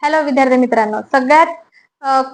Hello विद्यार्थी मित्रांनो, सगळ्यात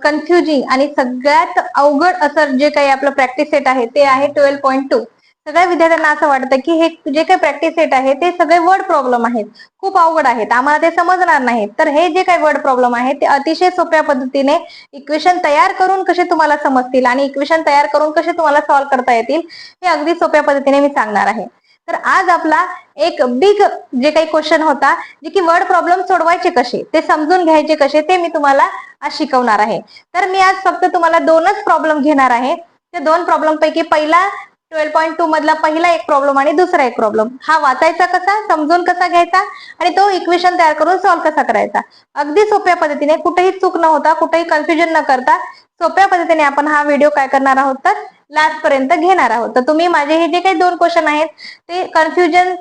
कन्फ्युजिंग आणि सगळ्यात अवघड असं जे काही आपलं प्रॅक्टिस सेट आहे ते आहे 12.2. सगळ्या विद्यार्थ्यांना असं वाटतं की हे जे काही प्रॅक्टिस सेट आहे ते सगळे वर्ड प्रॉब्लेम आहेत, खूप अवघड आहेत, आम्हाला ते समजणार नाहीत. तर हे जे काही वर्ड प्रॉब्लेम आहे ते अतिशय सोप्या पद्धतीने इक्वेशन तयार करून कसे तुम्हाला समजतील आणि इक्वेशन तयार करून कसे तुम्हाला सॉल्व्ह करता येतील हे अगदी सोप्या पद्धतीने मी सांगणार आहे. तर आज आपला एक बिग जे काही क्वेश्चन होता, जे की वर्ड प्रॉब्लेम सोडवायचे कसे, ते समजून घ्यायचे कसे, ते मी तुम्हाला आज शिकवणार आहे. तर मी आज फक्त तुम्हाला दोनच प्रॉब्लेम घेणार आहे. त्या दोन प्रॉब्लेम पैकी पहिला 12.2 मधला पहिला एक प्रॉब्लेम आणि दुसरा एक प्रॉब्लेम हा वाचायचा कसा, समजून कसा घ्यायचा आणि तो इक्वेशन तयार करून सॉल्व्ह कसा करायचा. अगदी सोप्या पद्धतीने, कुठेही चूक न होता, कुठेही कन्फ्युजन न करता सोप्या पद्धतीने आपण हा व्हिडिओ काय करणार आहोत तर लास्ट पर्यंत घेणार आहोत. तर तुम्ही माझे हे जे काही दोन क्वेश्चन आहेत ते कन्फ्युजन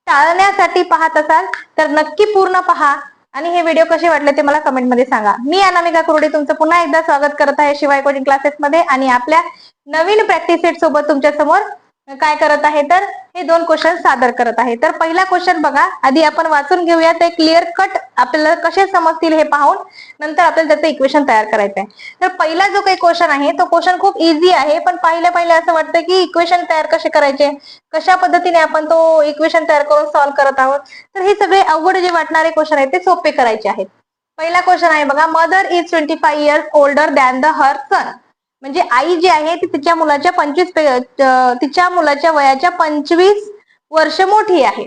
टाळण्यासाठी पाहत असाल तर नक्की पूर्ण पहा आणि हे व्हिडिओ कसे वाटले ते मला कमेंटमध्ये सांगा. मी अनामिका कुरडे तुमचं पुन्हा एकदा स्वागत करत आहे शिवाय कोचिंग क्लासेस मध्ये आणि आपल्या नवीन प्रॅक्टिस सेट सोबत तुमच्या समोर काय करत आहे तर हे दोन क्वेश्चन सादर करत आहे. तर पहिला क्वेश्चन बघा, आधी आपण वाचून घेऊया, ते क्लिअर कट आपल्याला कसे समजतील हे पाहून नंतर आपल्याला त्याचं इक्वेशन तयार करायचं आहे. तर पहिला जो काही क्वेश्चन आहे तो क्वेश्चन खूप इझी आहे, पण पहिले असं वाटतं की इक्वेशन तयार कसे करायचे, कशा पद्धतीने आपण तो इक्वेशन तयार करून सॉल्व्ह करत आहोत. तर हे सगळे अवघड जे वाटणारे क्वेश्चन आहेत ते सोपे करायचे आहेत. पहिला क्वेश्चन आहे बघा, mother is 25 years older than the her son. म्हणजे आई जी आहे ती तिच्या मुलाच्या वयाच्या 25 वर्ष मोठी आहे.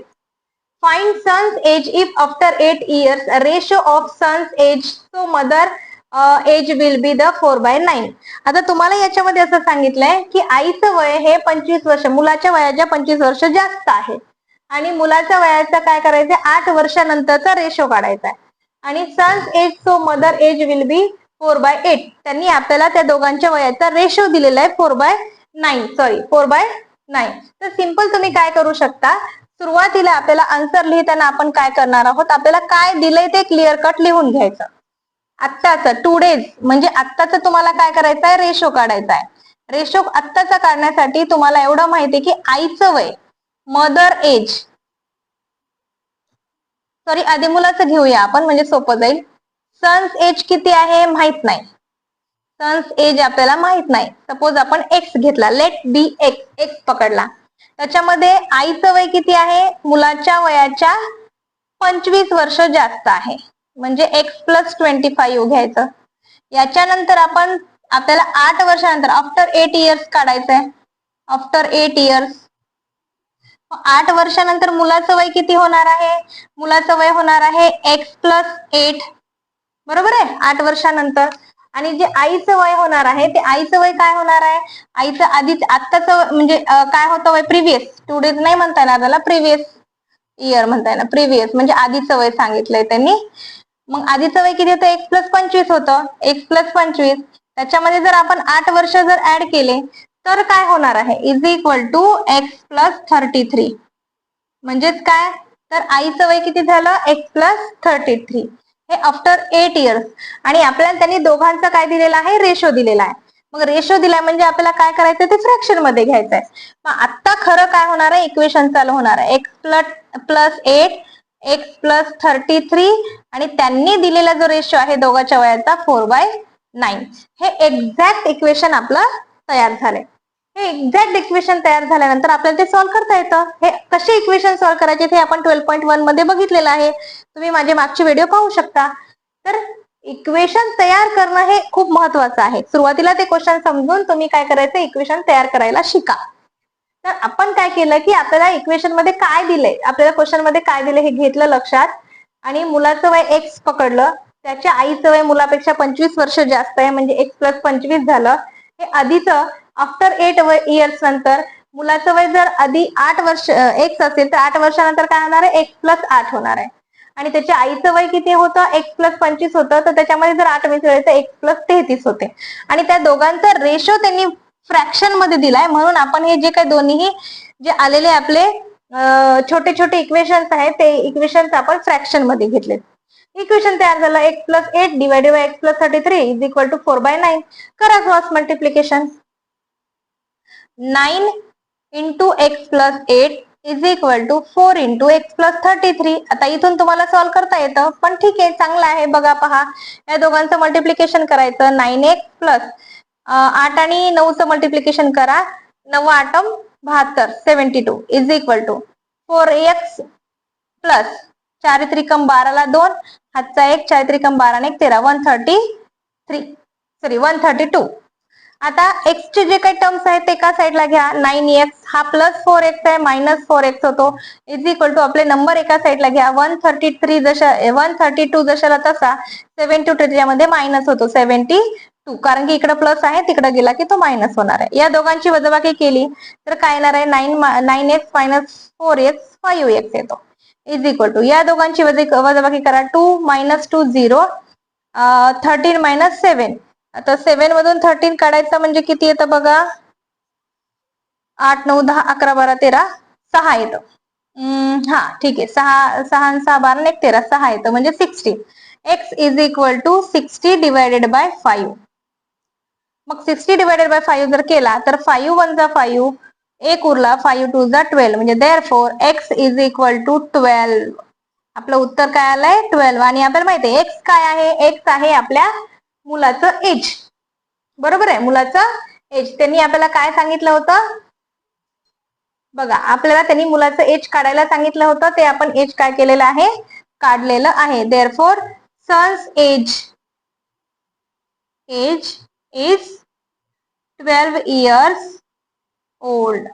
Find son's age if after 8 years ratio of son's age so mother age will be the 4/9. आता तुम्हाला याच्यामध्ये असं सांगितलंय की आईचं वय हे 25 वर्ष, मुलाच्या वयाच्या 25 वर्ष जास्त आहे आणि मुलाच्या वयाचा काय करायचं, 8 वर्षानंतरचा रेशो काढायचा आहे आणि son's age so mother age will be 4/8. त्यांनी आपल्याला त्या दोघांच्या वयाचा रेशो दिलेला आहे 4/9. तर सिंपल तुम्ही काय करू शकता, सुरुवातीला आपल्याला आन्सर लिहिताना आपण काय करणार आहोत, आपल्याला काय दिलंय ते क्लिअर कट लिहून घ्यायचं. आत्ताचं टुडेज म्हणजे आत्ताचं तुम्हाला काय करायचं आहे, रेशो काढायचा आहे. रेशो आत्ताचा काढण्यासाठी तुम्हाला एवढं माहिती आहे की आईचं वय, मदर एज, सॉरी आधी मुलाचं घेऊया आपण म्हणजे सोपं जाईल. सन्स एज किती आहे माहित नाही, सन्स एज आपल्याला माहित नाही. सपोज आपण एक्स घेतला, लेट बी एक्स पकडला, त्याच्यामध्ये आईचं वय किती आहे, मुलाच्या वयाच्या 25 वर्ष जास्त आहे म्हणजे एक्स प्लस 25 घ्यायचं. याच्यानंतर आपल्याला 8 वर्षानंतर आफ्टर 8 इयर्स काढायचंय. आफ्टर 8 इयर्स 8 वर्षानंतर मुलाचं वय किती होणार आहे, मुलाचं वय होणार आहे एक्स प्लस 8, बरोबर आहे, 8 वर्षानंतर. आणि जे आईचं वय होणार आहे ते आईचं वय काय होणार आहे, आईचं आधीच आत्ताचं म्हणजे काय होतं वय, प्रिव्हियस, टुडेज नाही म्हणता येणार त्याला, प्रिव्हियस इयर म्हणता येणार, प्रिव्हियस म्हणजे आधीचं वय सांगितलंय त्यांनी. मग आधीचं वय किती होतं, एक्स प्लस 25 होतं, एक्स प्लस 25. त्याच्यामध्ये जर आपण 8 वर्ष जर ऍड केले तर काय होणार आहे, is equal to x plus 33. म्हणजेच काय, तर आईचं वय किती झालं, एक्स प्लस 33, हे आफ्टर 8 इयर्स. आणि आपल्याला त्यांनी दोघांचं काय दिलेलं आहे, रेशो दिलेला आहे. मग रेशो दिलाय म्हणजे आपल्याला काय करायचं, ते फ्रॅक्शन मध्ये घ्यायचंय. मग आता खरं काय होणार आहे, इक्वेशन चालू होणार आहे, एक्स प्लस 8 एक्स प्लस 33 आणि त्यांनी दिलेला जो रेशो आहे दोघांच्या वयाचा 4/9. हे एक्झॅक्ट इक्वेशन आपलं तयार झालंय. हे एक्झॅक्ट इक्वेशन तयार झाल्यानंतर आपल्याला ते सॉल्व्ह करता येतं. हे कसे इक्वेशन सॉल्व्ह करायचे ते आपण 12.1 मध्ये बघितलेलं आहे, तुम्ही माझे मागचे व्हिडिओ पाहू शकता. तर इक्वेशन तयार करणं हे खूप महत्वाचं आहे. सुरुवातीला ते क्वेश्चन समजून तुम्ही काय करायचं, इक्वेशन तयार करायला शिका. तर आपण काय केलं की आपल्याला इक्वेशन मध्ये काय दिलंय, आपल्याला क्वेश्चन मध्ये काय दिलंय हे घेतलं लक्षात आणि मुलाचं वय एक्स पकडलं, त्याच्या आईचं वय मुलापेक्षा 25 वर्ष जास्त आहे म्हणजे एक्स प्लस 25 झालं. हे आधीचं आफ्टर 8 इयर्स नंतर मुलाचं वय जर आधी 8 वर्ष एक्स असेल तर 8 वर्षानंतर काय होणार आहे, एक्स प्लस 8 होणार आहे. आणि त्याच्या आईचं वय किती होतं, एक्स प्लस 25 होतं, तर त्याच्यामध्ये जर 8 मिसळले तर एक्स प्लस 33 होते. आणि त्या दोघांचा रेशो त्यांनी फ्रॅक्शन मध्ये दिलाय म्हणून आपण हे जे काही दोन्ही जे आलेले आपले छोटे छोटे इक्वेशन्स आहेत ते इक्वेशन्स आपण फ्रॅक्शन मध्ये घेतले. इक्वेशन तयार झालं, x plus 8 divided by x plus 33 is equal to 4/9. करा cross multiplication. 9 into x plus 8 is equal to 4 into x plus 33. आता इथून तुम्हाला सॉल्व्ह करता येतं, पण ठीक आहे, चांगलं आहे. बघा पहा, या दोघांचं मल्टिप्लिकेशन करायचं. 9x प्लस 8 आणि 9चं मल्टिप्लिकेशन करा. 9 8 72 72 is equal to 4x plus 4 त्रिकम 12 ला 2, हातचा 1, 4 त्रिकम 12 ने 13, 132. आता x चे जे काही टर्म्स आहेत ते एका साईडला घ्या. 9x हा प्लस 4x आहे, मायनस 4x होतो, इज इक्वल टू आपले नंबर एका साईडला घ्या. 132 जशाला तसा 72 मध्ये मायनस होतो 72, कारण की इकडे प्लस आहे, तिकडे गेला की तो मायनस होणार आहे. या दोघांची वजाबाकी केली तर काय येणार आहे? 9x मायनस 4x 5x येतो, इज इक्वल टू या दोघांची वजाबाकी करा. 2 मायनस 2 0, 13 मायनस 7. आता 7 मधून 13 काढायचं म्हणजे किती येतं बघा? 8 9 10 11 12 13 6 येतं. हा ठीक आहे, 6 6 6 12 1 13 6 येतं म्हणजे 60. x is equal to 60 divided by 5. मग 60 डिवायडेड बाय 5 जर केला तर 5 1 जा 5, 1 उरला, 5 2 जा 12, म्हणजे therefore x is equal to 12. आपलं उत्तर काय आलंय? 12. आणि आपल्याला माहिती आहे x काय आहे? x आहे आपल्या मुलाचं एज. बरोबर आहे, मुलाचं एज. त्यांनी आपल्याला काय सांगितलं होतं बघा? आपल्याला त्यांनी मुलाचं एज काढायला सांगितलं होतं, ते आपण एज काय केलेलं आहे? काढलेलं आहे. Therefore son's age is 12 years old.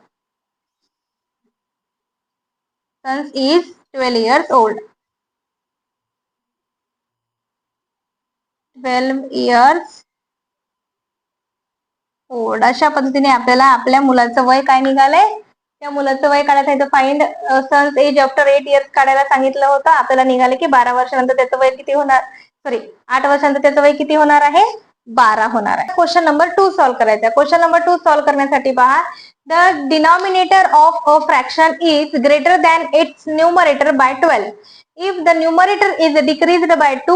Sons is 12 years old. 12 years old. अशा पद्धतीने आपल्याला आपल्या मुलाचं वय काय निघालंय? त्या मुलाचं वय काढायचं आहे तर find son's age after 8 years काढायला सांगितलं होतं. आपल्याला निघाले की 12 वर्षानंतर त्याचं वय किती होणार? 8 वर्षानंतर त्याचं वय किती होणार आहे? 12 होणार आहे. क्वेश्चन नंबर 2 सॉल्व्ह करायचा. क्वेश्चन नंबर 2 सॉल्व्ह करण्यासाठी पहा, the denominator of a fraction is greater than its numerator by 12 if the numerator is decreased by 2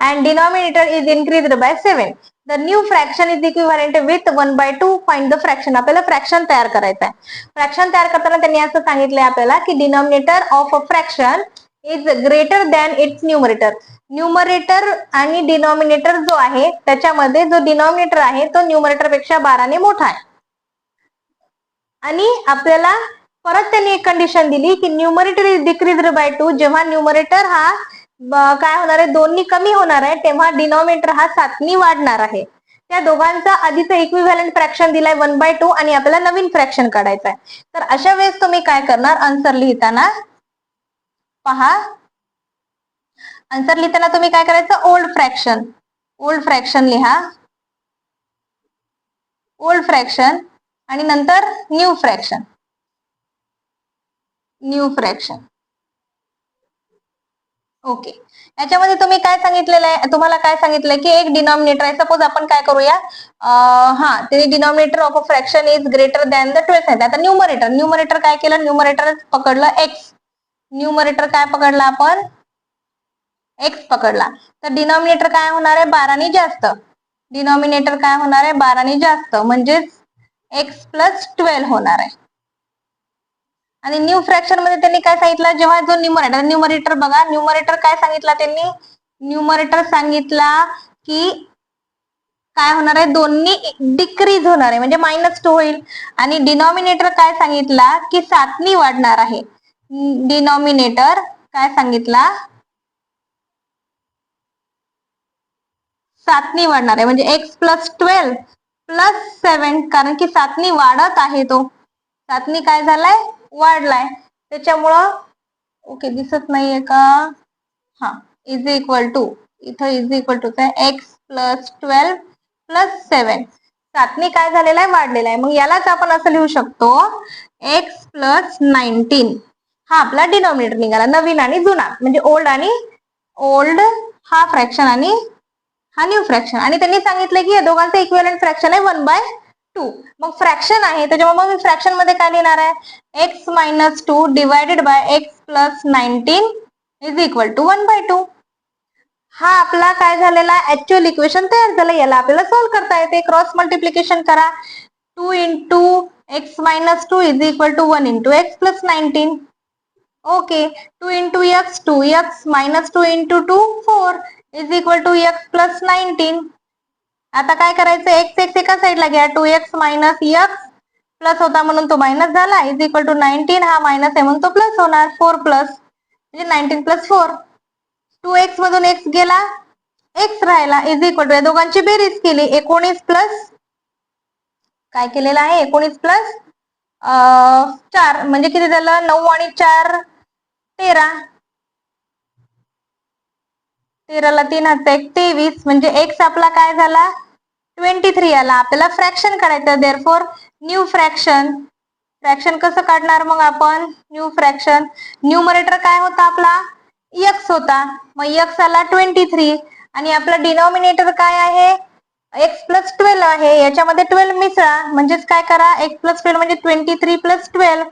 and denominator is increased by 7. The new fraction is equivalent with 1/2. Find the fraction. आपल्याला fraction तयार करायचं आहे. Fraction तयार करताना त्यांनी असं सांगितलंय आपल्याला की denominator of a fraction is greater than it's numerator. Numerator आणि डिनॉमिनेटर जो आहे त्याच्यामध्ये जो डिनॉमिनेटर आहे तो न्यूमरेटर पेक्षा 12 ने मोठा आहे. आणि आपल्याला परत त्यांनी एक कंडिशन दिली की न्यूमरेटर इज डिक्रीज्ड बाय 2. जेव्हा न्यूमरेटर हा काय होणार आहे? 2 नी कमी होणार आहे, तेव्हा डिनॉमिनेटर हा 7 नी वाढणार आहे. त्या दोघांचा आधीचा इक्विव्हॅलंट फ्रॅक्शन दिलाय 1/2 आणि आपल्याला नवीन फ्रॅक्शन काढायचं आहे. तर अशा वेळेस तुम्ही काय करणार? आन्सर लिहिताना पहा, आन्सर लिहिताना तुम्ही काय करायचं? ओल्ड फ्रॅक्शन लिहा, ओल्ड फ्रॅक्शन आणि नंतर न्यू फ्रॅक्शन. ओके. याच्यामध्ये तुम्ही काय सांगितलेलं आहे? तुम्हाला काय सांगितलंय की एक डिनॉमिनेटर आहे. सपोज आपण काय करूया, ते denominator of a fraction is greater than the 12. आता न्यूमरेटर काय केलं? न्यूमरेटर पकडलं एक्स. न्यूमरेटर काय पकडला आपण? एक्स पकडला. तर डिनॉमिनेटर काय होणार आहे? 12 ने जास्त. डिनॉमिनेटर काय होणार आहे? 12 ने जास्त, म्हणजेच एक्स प्लस 12 होणार आहे. आणि न्यू फ्रॅक्शन मध्ये त्यांनी काय सांगितलं? जेव्हा जो न्यूमरेटर बघा, न्यूमरेटर काय सांगितला त्यांनी? न्यूमरेटर सांगितला की काय होणार आहे? 2 नी डिक्रीज होणार आहे, म्हणजे -2 होईल. आणि डिनॉमिनेटर काय सांगितला की 7 नी वाढणार आहे. डिनॉमिनेटर काय सांगितला? 7 नी वाढणार आहे, म्हणजे एक्स प्लस 12 प्लस 7, कारण की 7 नी वाढत आहे. तो 7 नी काय झालाय? वाढलाय. त्याच्यामुळं ओके, दिसत नाहीये का? हा, इज इक्वल टू, इथं इज इक्वल टू काय? X plus 12 plus 7. 7 नी काय झालेला आहे? वाढलेला आहे. मग यालाच आपण असं लिहू शकतो, एक्स प्लस 19. हा आपला डिनॉमिनेटर निघाला, नवीन आणि जुना, म्हणजे ओल्ड हा फ्रॅक्शन आणि हा न्यू फ्रॅक्शन. आणि त्यांनी सांगितलं की या दोघांचं इक्विव्हॅलंट फ्रॅक्शन आहे 1/2. मग फ्रॅक्शन आहे, त्याच्यामुळे मग फ्रॅक्शन मध्ये काय लिहिणार आहे? X minus 2 divided by x plus 19 is equal to 1/2. हा आपला काय झालेला? ऍक्च्युअल इक्वेशन तयार झालं. याला आपल्याला सॉल्व्ह करता येते. क्रॉस मल्टिप्लिकेशन करा. 2 into x minus 2 is equal to 1 into x plus 19. Okay, 2 into x, 2x minus 2 into 2, 4 is equal to x plus 19. आता काय करायचं, x एका साईडला घ्या, 2x मायनस x प्लस होता म्हणून तो मायनस झाला, इज इक्वल टू 19, हा मायनस आहे म्हणून तो प्लस होणार, 4 प्लस म्हणजे 19 प्लस 4. 2x मधून x गेला, x राहिला, इज इक्वल टू या दोघांची बेरीज केली, 19 प्लस काय केलेलं आहे, 19 प्लस 4 म्हणजे किती झालं, 9 आणि 4 13. 13 ला 3 हात 23 म्हणजे x आपला काय झाला 23 आला. आपल्याला फ्रॅक्शन काढायचं, देअरफॉर न्यू फ्रॅक्शन. फ्रॅक्शन कसं काढणार मग आपण, न्यू फ्रॅक्शन, न्यूमरेटर काय होता आपला x होता, मग x आला 23 आणि आपला डिनॉमिनेटर काय आहे x प्लस 12 आहे, याच्यामध्ये 12 मिसळा, म्हणजेच काय करा x प्लस 12 म्हणजे 23 प्लस 12,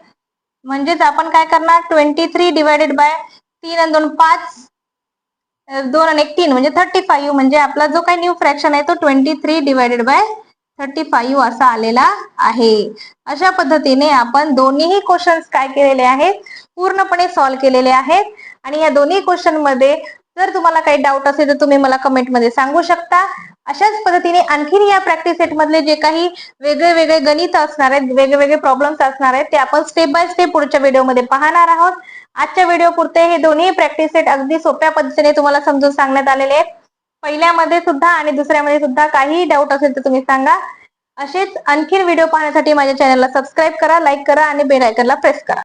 म्हणजेच आपण काय करणार 23 डिवायडेड बाय 3 आणि 2 5, 2 आणि 1 3 म्हणजे 35, म्हणजे आपला जो काही न्यू फ्रॅक्शन आहे तो 23 डिवायडेड बाय 35 असा आलेला आहे. अशा पद्धतीने आपण दोन्हीही क्वेश्चन्स काय केलेले आहेत, पूर्णपणे सॉल्व्ह केलेले आहेत. आणि या दोन्ही क्वेश्चन मध्ये जर तुम्हाला काही डाऊट असेल तर तुम्ही मला कमेंटमध्ये सांगू शकता. अशाच पद्धतीने आणखीन या प्रॅक्टिस सेट मधले जे काही वेगळे वेगळे गणित असणार आहेत, वेगवेगळे प्रॉब्लेम्स असणार आहेत, ते आपण स्टेप बाय स्टेप पुढच्या व्हिडिओमध्ये पाहणार आहोत. आजच्या व्हिडिओ पुरते हे दोन्ही प्रॅक्टिस सेट अगदी सोप्या पद्धतीने तुम्हाला समजून सांगण्यात आलेले आहेत. पहिल्यामध्ये सुद्धा आणि दुसऱ्यामध्ये सुद्धा काही डाऊट असेल तर तुम्ही सांगा. असेच आणखीन व्हिडिओ पाहण्यासाठी माझ्या चॅनलला सबस्क्राईब करा, लाईक करा आणि बेल आयकॉनला प्रेस करा.